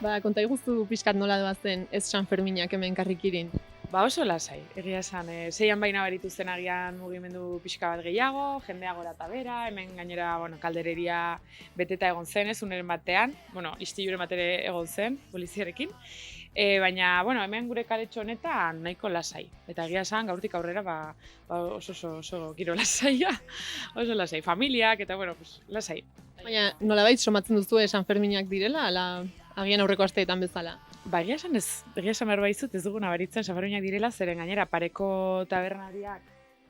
Ba, konta iguzu pixkat nola doazen ez San Ferminak hemen Karrikirin. Ba oso lasai, egia esan, zeian baina berituzten agian mugimendu pixka bat gehiago, jendea gora eta bera, hemen gainera, kaldereria beteta egon zen, ez uneren batean, istiluren bat ere egon zen, poliziarekin, baina, hemen gure kaletxo honetan nahiko lasai, eta egia esan, gaurtik aurrera, oso giro lasaia, oso lasai, familiak, eta, lasai. Baina, nolabait somatzen duzu San Ferminak direla, ala agian aurreko asteetan bezala? Ba, egia esan behar baizut, ez dugu nabaritzen San Ferminak direla, zeren gainera pareko tabernariak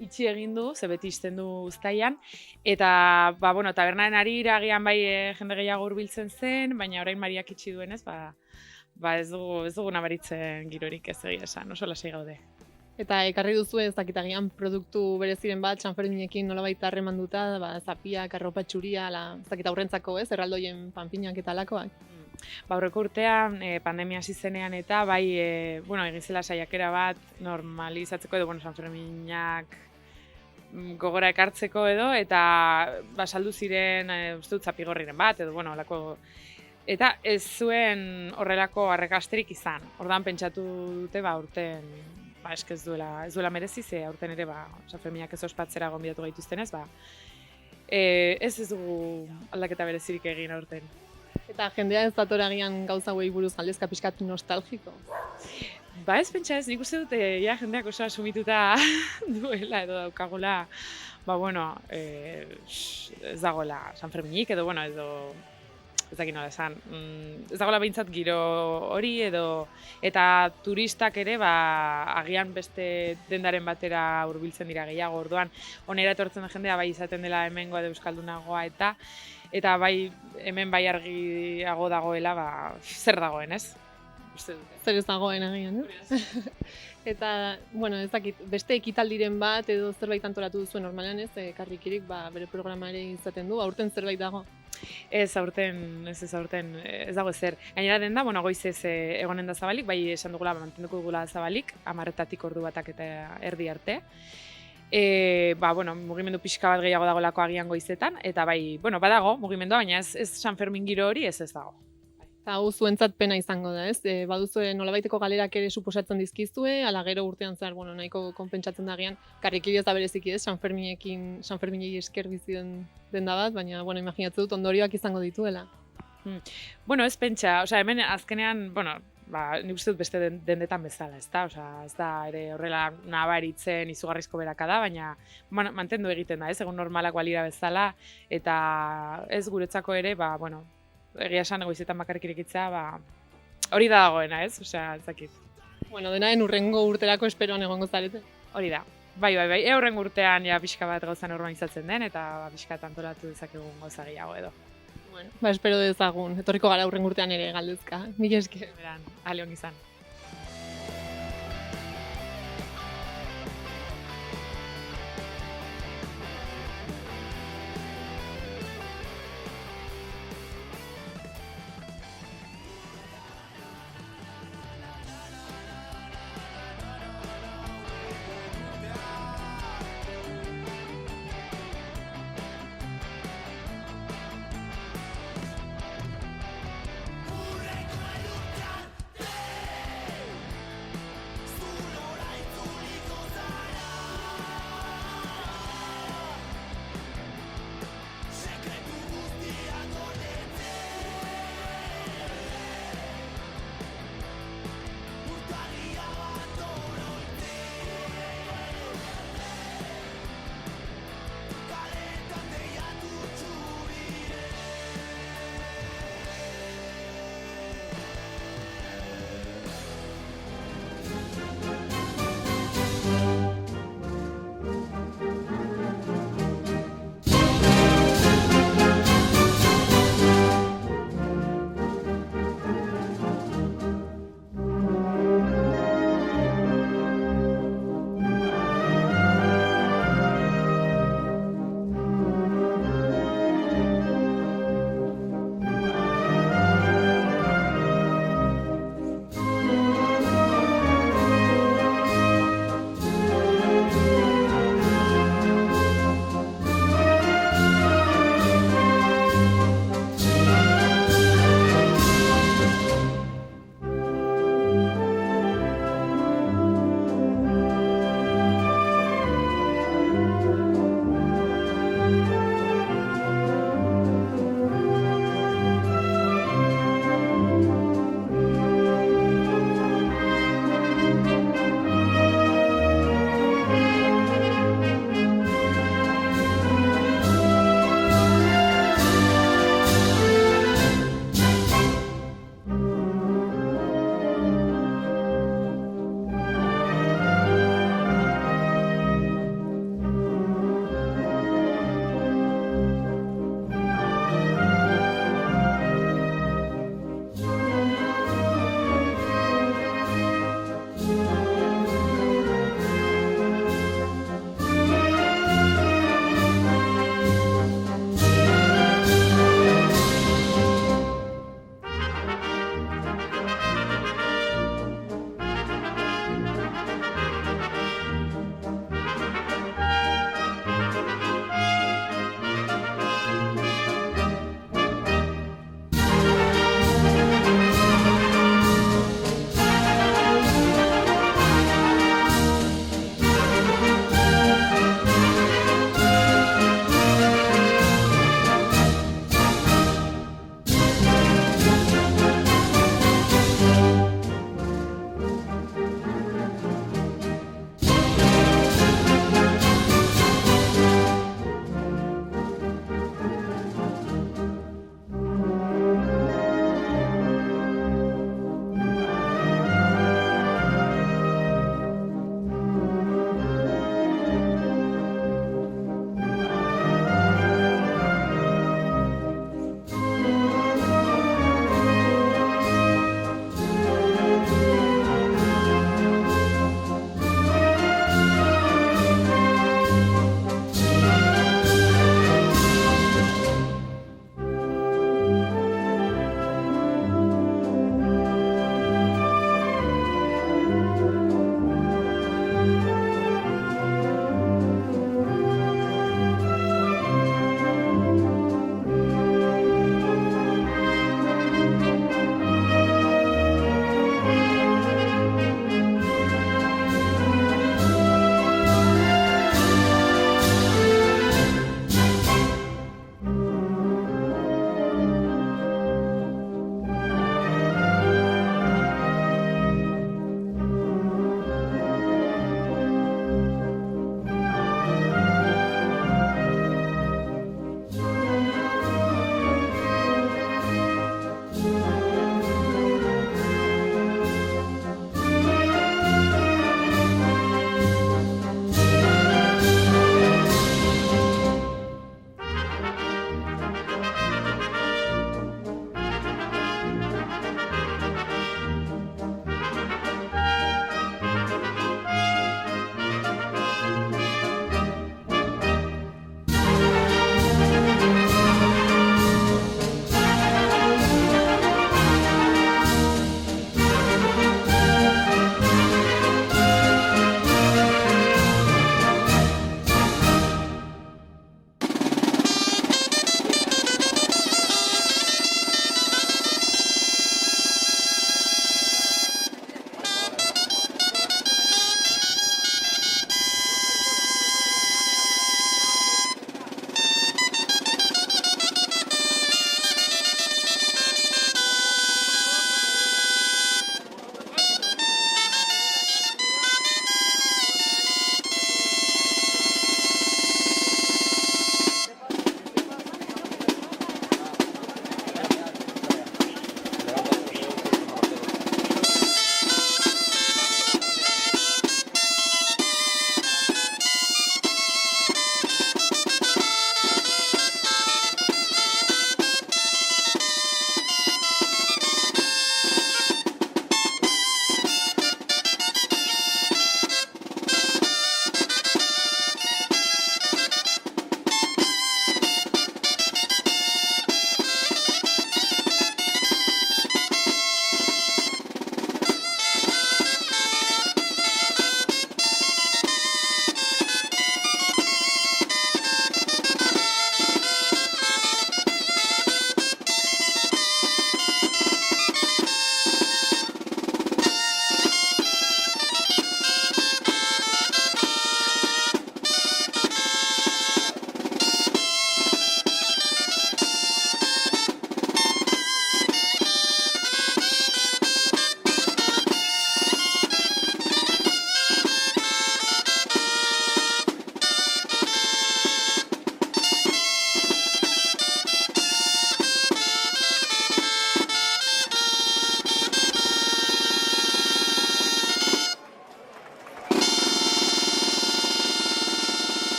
itxi egin du, ze beti ixten du uztaian, eta, tabernaren arira agian bai jende gehiago hurbiltzen zen, baina orain Mariak itxi duenez, ez dugu nabaritzen girorik, ez egia esan, oso lasai gaude. Eta ekarri duzu ez dakitagian produktu bereziren bat San Ferminekin nolabait harremanduta, zapiak, arropa txuria, ez dakit aurrentzako ez, erraldoien panpinak eta alakoak. Aurreko urtean, pandemia hasi zenean eta bai, egin zela saiakera bat normalizatzeko edo, San Ferminak gogora ekartzeko edo, eta saldu ziren, uste dut zapigorriren bat, edo, alako. Eta ez zuen horrelako arrakasterik izan. Ordan pentsatu dute, urten, eske ez duela merezi, ze aurten ere, San Ferminak ez ospatzera gonbidatu gaituztenez, ez dugu aldaketa berezirik egin aurten. Eta jendea ez dator agian gauza hauei buruz galdezka pixkat nostalgiko? Ez pentsa ez, nik uste dut jendeak oso asumituta duela edo daukagula, ez dagoela San Ferminik edo, ez dakit nola esan, ez dagoela behintzat giro hori edo, eta turistak ere, agian beste dendaren batera hurbiltzen dira gehiago, orduan, onera etortzen den jendea bai izaten dela hemengoa edo euskaldunagoa eta bai hemen bai argiago dagoela, zer dagoen, ez? Zer ez dagoen agian, Eta, ez dakit, beste ekitaldiren bat edo zerbait antolatu duzuen normalean ez, Karrikirik bere programa ere izaten du, aurten zerbait dago? Ez aurten, ez dago ezer. Gainera den da, goizez egonen da zabalik, bai esan dugula, mantenduko dugula zabalik, 10:00 ordu batak eta erdi arte. Mugimendu pixka bat gehiago dagolako agian goizetan, eta badago mugimendua, baina ez San Fermin giro hori ez dago. Eta hau zuentzat pena izango da, ez? Baduzue nolabaiteko galerak ere suposatzen dizkizue, ala gero urtean zehar, nahiko konpentsatzen da agian, Karrikiri ez da bereziki ez, San Ferminei esker bizi den denda bat, baina, imaginatzen dut ondorioak izango dituela. Ez pentsa, hemen azkenean, nik uste dut beste dendetan bezala, ezta? Ez da ere horrela nabaritzen izugarrizko beraka da, baina mantendu egiten da, ez? Egun normalak balira bezala, eta ez guretzako ere, egia esan goizetan bakarrik irekitzea, hori da dagoena, ez? Ez dakit. Denaren urrengo urterako esperoan egongo zarete. Hori da. Bai. Urrengo urtean pixka bat gauza normalizatzen den, eta pixka antolatu dezakegun gauza gehiago edo. Espero dezagun. Etorriko gara urrengo urtean ere galdezka. Mila esker. Ale ongi izan.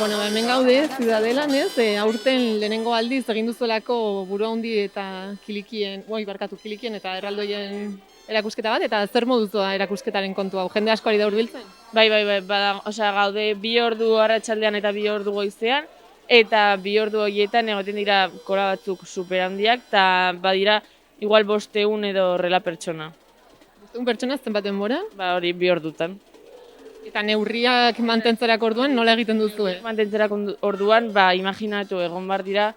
Bueno, hemen gaude, Ziudadelan, ez? Aurten lehenengo aldiz egin duzuelako Buruhaundi eta Kilikien eta erraldoien erakusketa bat, eta zer moduz da erakusketaren kontu hau? Jende asko ari da hurbiltzen? Bai, gaude 2 ordu arratsaldean eta 2 ordu goizean, eta 2 ordu horietan egoten dira kola batzuk super handiak, eta badira igual 500 edo horrela pertsona. Un pertsona zenbat denbora? Hori 2 ordutan. Eta neurriak mantentzerako orduan nola egiten duzue? Mantentzerako orduan, imaginatu egon bar dira,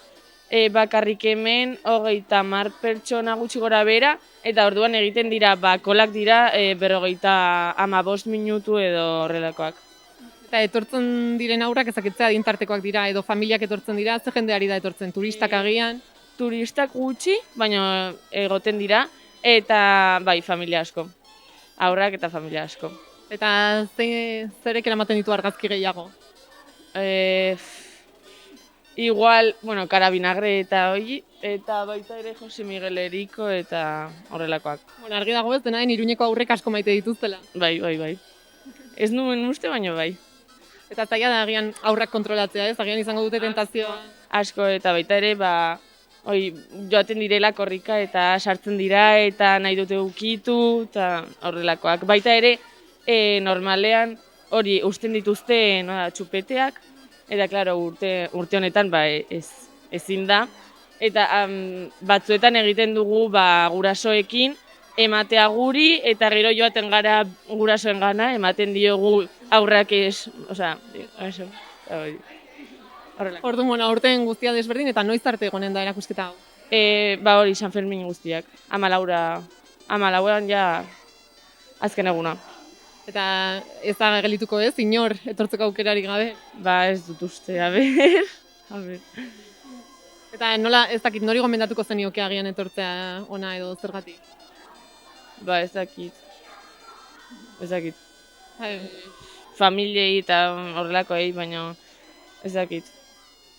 bakarrik hemen 30 pertsona gutxi gora bera, eta orduan egiten dira, kolak dira 55 minutu edo horrelakoak. Eta etortzen diren aurrak ezakitzea adintartekoak dira, edo familiak etortzen dira, ze jende ari da etortzen, turistak agian? Turistak gutxi, baina egoten dira, eta familia asko. Aurrak eta familia asko. Eta zerek eramaten ditu argazki gehiago? Igual, karabinagre eta hori, eta baita ere Jose Miguel Eriko eta horrelakoak. Argi dago ez, denaden Iruñeko aurrek asko maite dituztela. Bai. Ez nuen uste, baina bai. Eta zaila da agian aurrak kontrolatzea, ez? Agian izango dute tentazioa. Asko, eta baita ere, joaten direla korrika eta sartzen dira eta nahi dute ukitu eta horrelakoak. Baita ere, normalean hori usten dituzte txupeteak, eta klaro, urte honetan ezin da. Eta batzuetan egiten dugu gurasoekin ematea guri, eta gero joaten gara gurasoen gana, ematen diogu aurrak eso. Orduan, aurten guztia desberdin, eta noiz arte egonen da erakusketa hau? Hori, San Fermin guztiak. 14an ja azken eguna. Eta ez da gelituko ez, inor etortzeko aukerarik gabe? Ez dut uste, a ber. Eta nola, ez dakit, nori gomendatuko zenioke agian etortzea ona edo zergatik? Ez dakit. Familiei eta horrelakoei, baina ez dakit.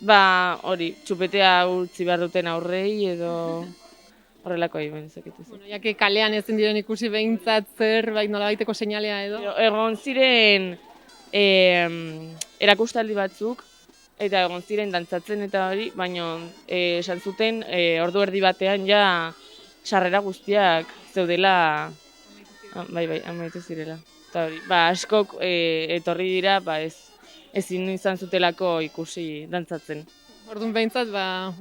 Hori, txupetea utzi behar duten aurrei edo horrelakoei, baina ez dakit. Jake kalean ezin diren ikusi behintzat zerbait nolabaiteko seinalea edo? Egon ziren erakustaldi batzuk, eta egon ziren dantzatzen eta hori, baina esan zuten ordu erdi batean ja sarrera guztiak zeudela, amaitu zirela. Eta hori, askok etorri dira, ezin izan zutelako ikusi dantzatzen. Orduan behintzat,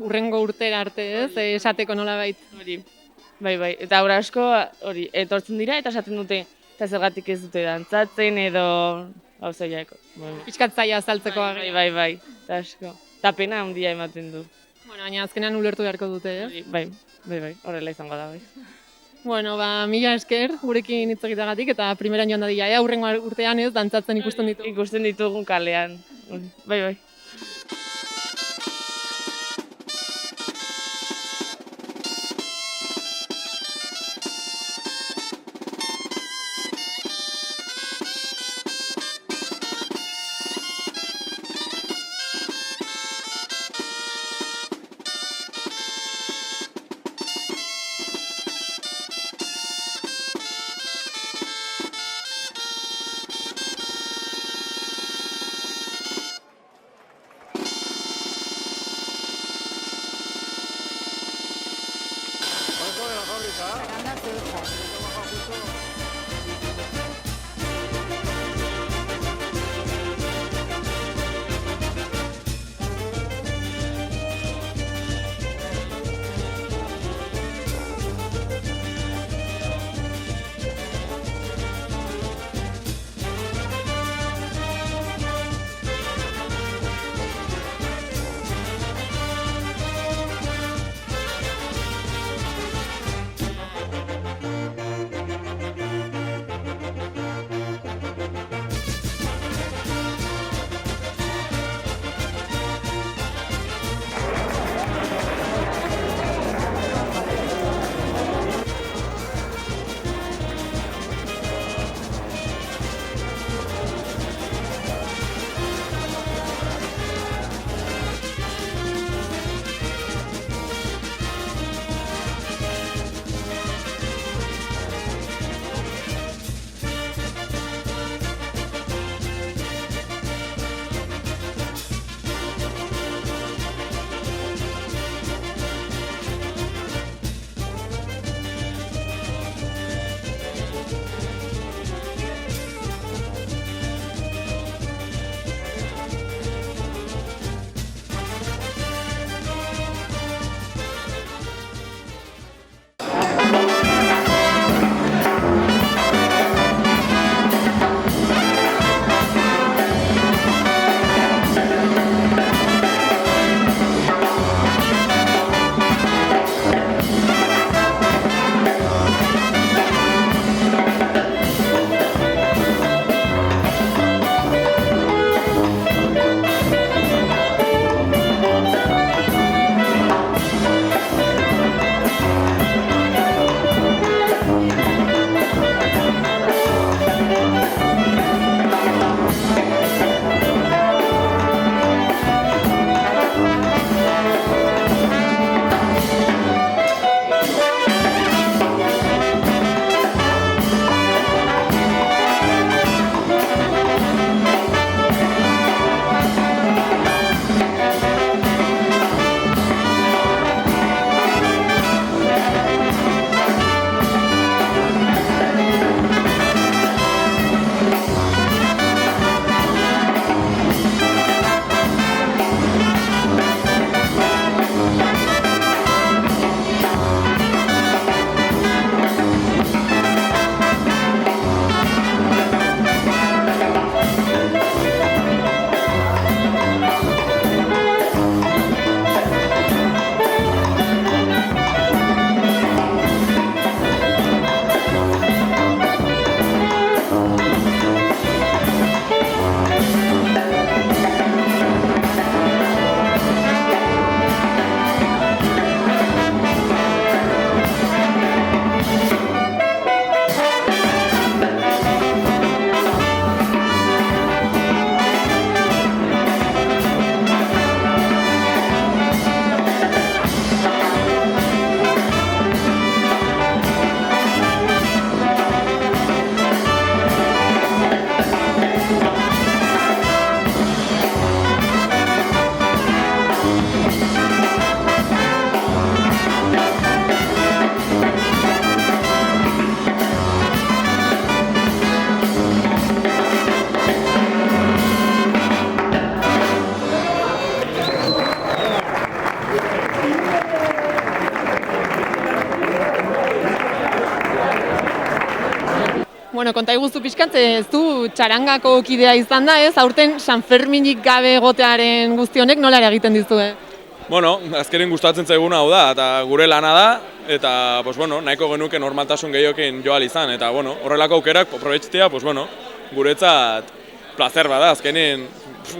urrengo urtera arte ez, esateko nolabait. Hori, bai. Eta aurra asko hori, etortzen dira eta esaten dute, eta zergatik ez dute dantzatzen edo gauzaiak. Pixkatzaia azaltzeko. Bai, eta asko. Eta pena handia ematen du. Baina azkenean ulertu beharko dute, ez? Bai, horrela izango da, bai. Mila esker gurekin hitz egiteagatik eta primeran joan dadila, aurrengo urtean ez, dantzatzen ikusten ditugu. Ikusten ditugu kalean, bai. Bueno, konta iguzu pixkat, ez du txarangako kidea izan da, ez? Aurten Sanferminik gabe egotearen guzti honek nola egiten dizue? Bueno, azkenin gustatzen zaiguna hau da, eta gure lana da, eta pues, bueno, nahiko genuke normaltasun gehiokin joal izan, eta bueno, horrelako aukerak aprobetxitea, pues, bueno, guretzat placer bada, azkenin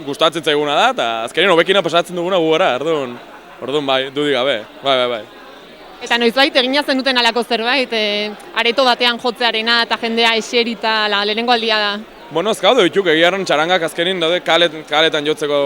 gustatzen zaiguna da, eta azkenin hobekina pasatzen duguna gu gara, orduan bai, dudik gabe, bai. Eta noizbait egina zenuten alako zerbait, areto batean jotzearena eta jendea eserita lehenengo aldia da. Bueno, ez gaude dituk egiarren txarangak azkenin daude kaletan jotzeko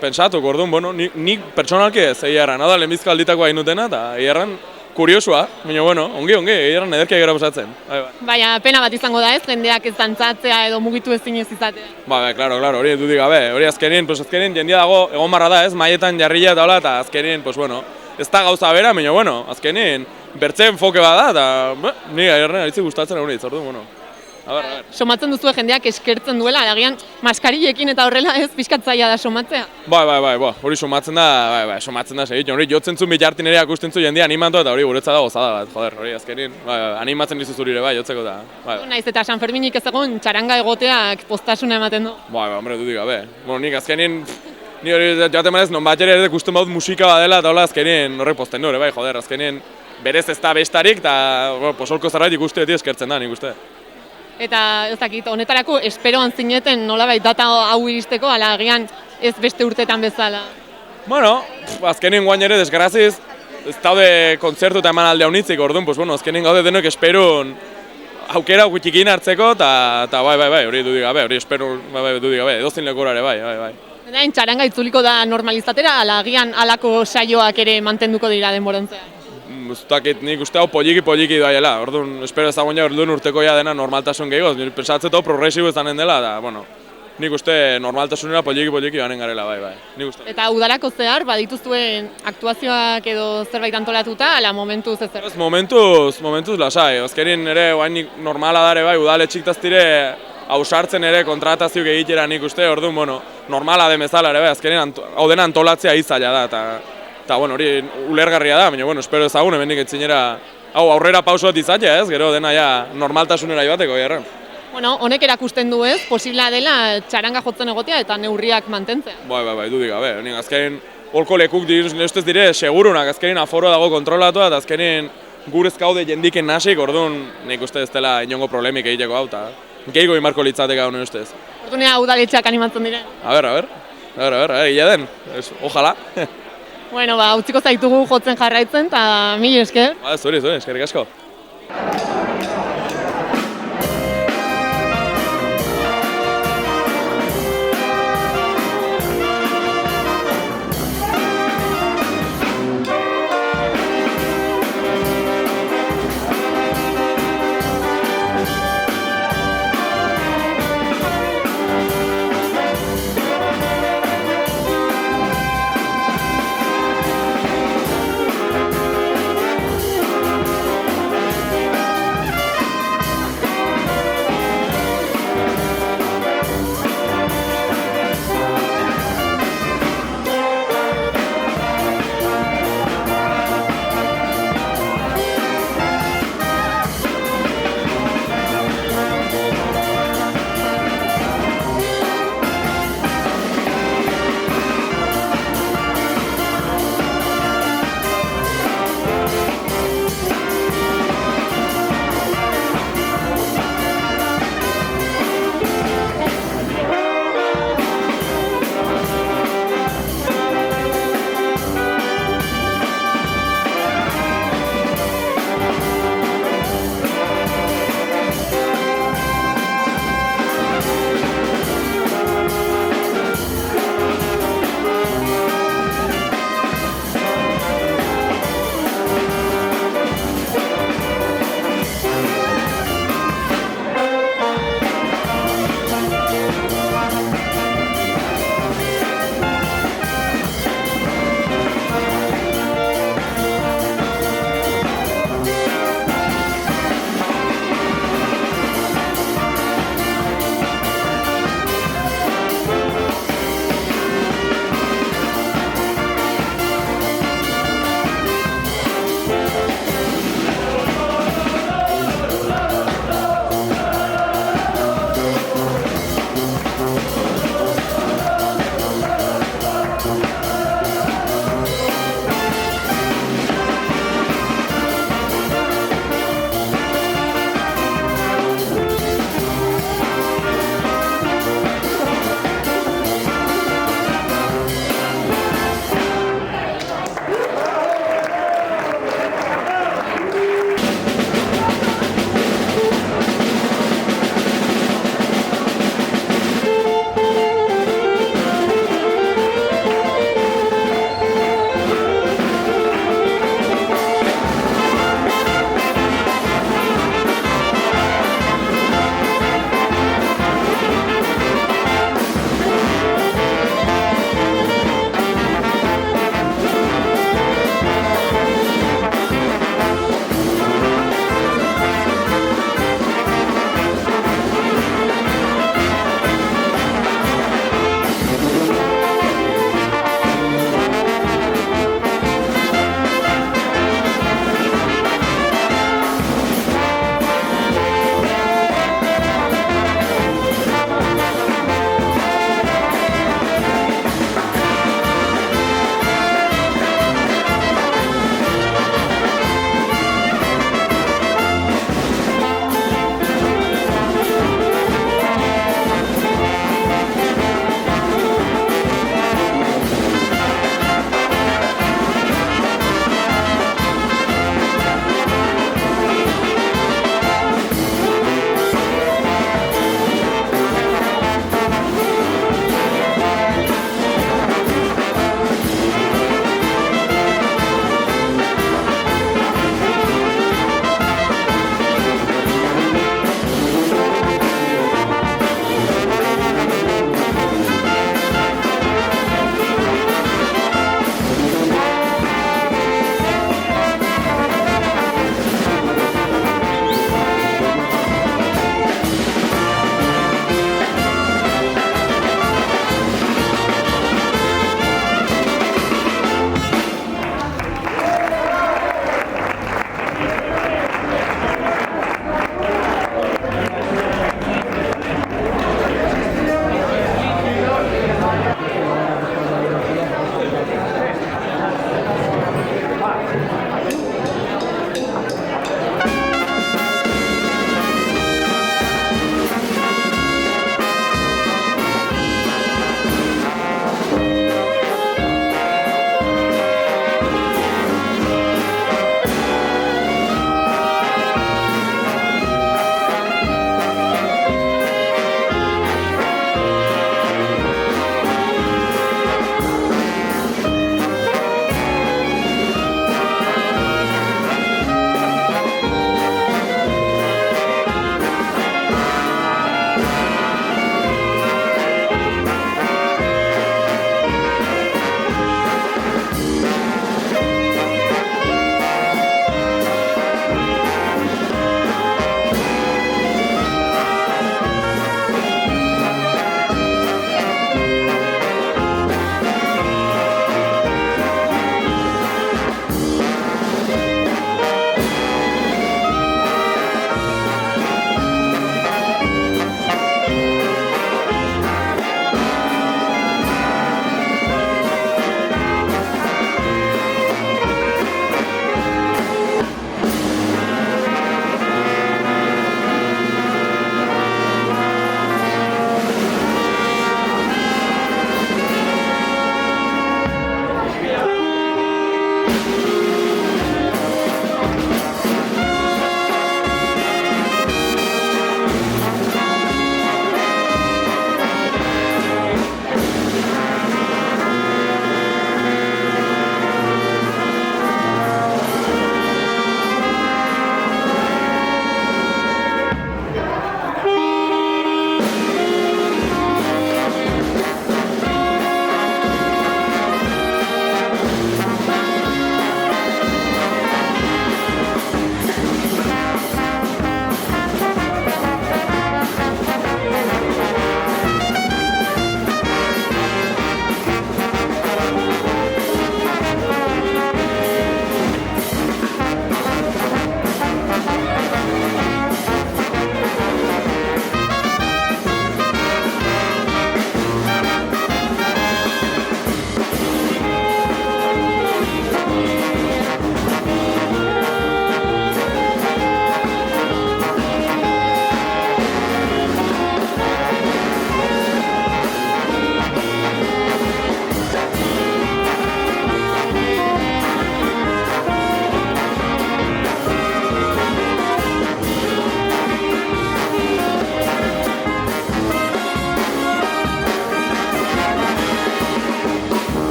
pentsatu, orduan, bueno, nik pertsonalki ez egiarren, hau da lehenbizko alditako hain dutena, eta egiarren kuriosua, baina bueno, ongi, egiarren ederkia gara pasatzen. Baina pena bat izango da ez, jendeak ez dantzatzea edo mugitu ezin ez izatea. Bai, klaro, hori dudik gabe, hori azkenin jendia dago egon barra da ez, maietan jarrila eta hola, eta azkenin, pues bueno, ez da gauza bera, baina bueno, azkenin bertzen foke bat da, eta nire egiarren aritzi gustatzen egun ditz, orduan, bueno. A ber. Somatzen duzue jendeak eskertzen duela, agian maskarillekin eta horrela ez pixkatzaia da somatzea. Bai, hori somatzen da segit, hori jotzen zuen bitartin ere akusten zuen jendea animatu eta hori guretza da gozada bat, joder, hori azkenin, animatzen dizu zurire bai, jotzeko da. Naiz eta Sanferminik ez egon txaranga egoteak postasuna ematen du. Bai, hombre, dudik gabe. Bueno, nik azkenin, ni hori jaten manez, non bat ere gusten badut musika badela eta hola azkenin horrek posten du, bai, joder, azkenin berez ez da bestarik eta posolko zerbait ikuste beti eskertzen da, nik uste. Eta ez dakit, honetarako esperoan zineten nolabait data hau iristeko, ala agian ez beste urtetan bezala. Bueno, azkenin guain ere desgraziz, ez daude kontzertu eta emanalde honitzik, orduan, pues bueno, azkenin gaude denok esperun aukera gutxikin hartzeko, eta bai, hori dudik gabe, hori esperun, bai, dudik gabe, edozin lekura ere, bai. Eta txaranga itzuliko da normalizatera, ala agian halako saioak ere mantenduko dira denborantzea. Nik uste hau poliki daiela, orduan, espero ezagun ja orduan urtekoia dena normaltasun gehiagoz, pensatzen hau progresibo izanen dela, da, bueno, nik uste normaltasunera poliki banen garela, bai, nik uste. Eta udarako zehar, badituzuen aktuazioak edo zerbait antolatuta, ala momentuz ez zer? Momentuz lasai, azkenin ere, guainik normala dare bai, udale txiktaztire hausartzen ere kontratazioak egitera nik uste, orduan, bueno, normala demezala ere bai, azkenin hau dena antolatzea izaila da, eta bueno, hori ulergarria da, baina bueno, espero ezagun, hemendik etzinera hau aurrera pauso bat izatea, ez? Gero dena ja normaltasunera ibateko, jarren. Bueno, honek erakusten du ez, posiblea dela txaranga jotzen egotea eta neurriak mantentzea. Bai, dudik gabe, nik azkenin holko lekuk ustez dire segurunak, azkenin aforo dago kontrolatu eta azkenin gurez gaude jendiken nasik, orduan nik uste ez dela inongo problemik egiteko hau, eta gehiago imarko litzateka honen ustez. Ordunea udaletxeak animatzen diren. A ber, egia den, ojalá. Bueno, utziko zaitugu jotzen jarraitzen, eta mil esker. Zuri, eskerrik asko.